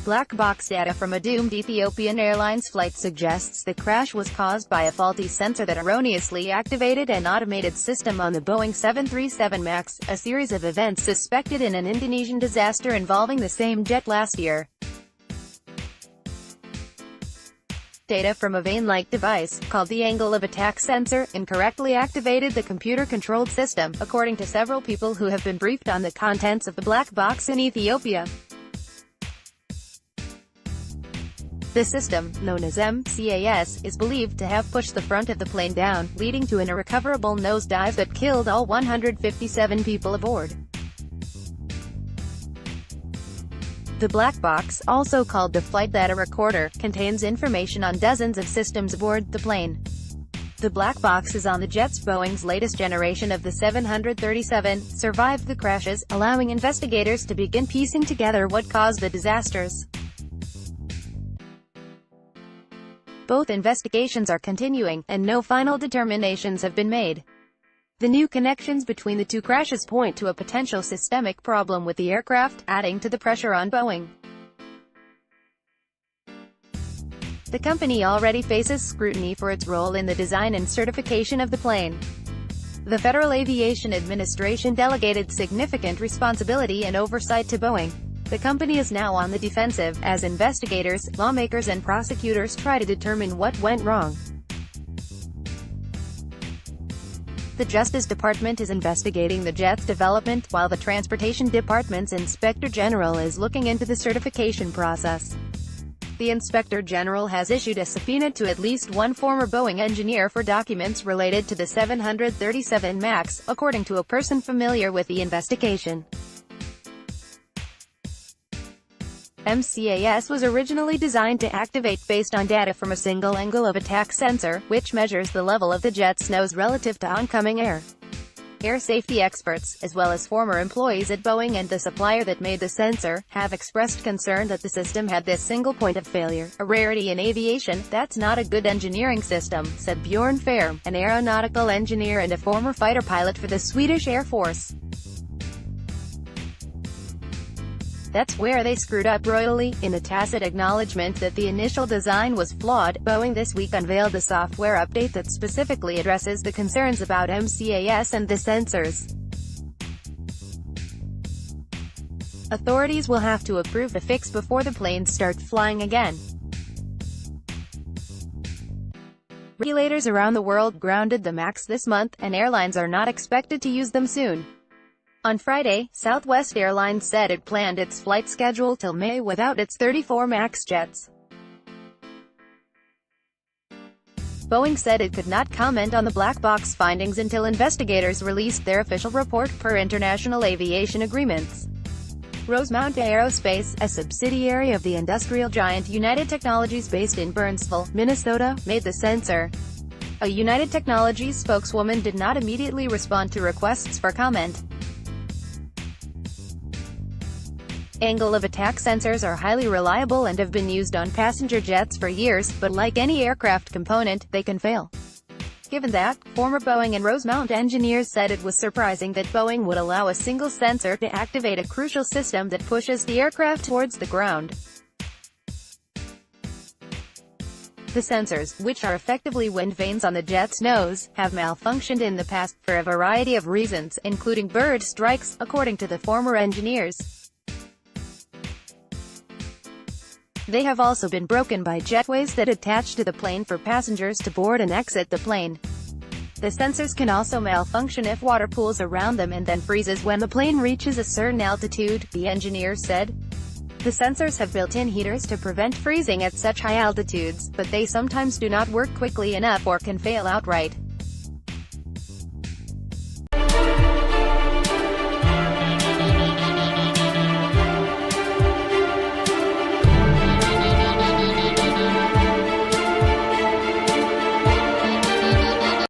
Black box data from a doomed Ethiopian Airlines flight suggests the crash was caused by a faulty sensor that erroneously activated an automated system on the Boeing 737 MAX, a series of events suspected in an Indonesian disaster involving the same jet last year. Data from a vane-like device, called the angle of attack sensor, incorrectly activated the computer-controlled system, according to several people who have been briefed on the contents of the black box in Ethiopia. The system, known as MCAS, is believed to have pushed the front of the plane down, leading to an irrecoverable nosedive that killed all 157 people aboard. The black box, also called the flight data recorder, contains information on dozens of systems aboard the plane. The black box is on the jet's Boeing's latest generation of the 737, survived the crashes, allowing investigators to begin piecing together what caused the disasters. Both investigations are continuing, and no final determinations have been made. The new connections between the two crashes point to a potential systemic problem with the aircraft, adding to the pressure on Boeing. The company already faces scrutiny for its role in the design and certification of the plane. The Federal Aviation Administration delegated significant responsibility and oversight to Boeing. The company is now on the defensive, as investigators, lawmakers and prosecutors try to determine what went wrong. The Justice Department is investigating the jet's development, while the Transportation Department's Inspector General is looking into the certification process. The Inspector General has issued a subpoena to at least one former Boeing engineer for documents related to the 737 MAX, according to a person familiar with the investigation. MCAS was originally designed to activate based on data from a single angle of attack sensor, which measures the level of the jet's nose relative to oncoming air. Air safety experts, as well as former employees at Boeing and the supplier that made the sensor, have expressed concern that the system had this single point of failure, a rarity in aviation. "That's not a good engineering system," said Bjorn Färm, an aeronautical engineer and a former fighter pilot for the Swedish Air Force. "That's where they screwed up royally." In a tacit acknowledgement that the initial design was flawed, Boeing this week unveiled a software update that specifically addresses the concerns about MCAS and the sensors. Authorities will have to approve the fix before the planes start flying again. Regulators around the world grounded the MAX this month, and airlines are not expected to use them soon. On Friday, Southwest Airlines said it planned its flight schedule till May without its 34 MAX jets. Boeing said it could not comment on the black box findings until investigators released their official report, per international aviation agreements. Rosemount Aerospace, a subsidiary of the industrial giant United Technologies based in Burnsville, Minnesota, made the sensor. A United Technologies spokeswoman did not immediately respond to requests for comment. Angle of attack sensors are highly reliable and have been used on passenger jets for years, but like any aircraft component, they can fail. Given that, former Boeing and Rosemount engineers said it was surprising that Boeing would allow a single sensor to activate a crucial system that pushes the aircraft towards the ground. The sensors, which are effectively wind vanes on the jet's nose, have malfunctioned in the past, for a variety of reasons, including bird strikes, according to the former engineers. They have also been broken by jetways that attach to the plane for passengers to board and exit the plane. The sensors can also malfunction if water pools around them and then freezes when the plane reaches a certain altitude, the engineers said. The sensors have built-in heaters to prevent freezing at such high altitudes, but they sometimes do not work quickly enough or can fail outright.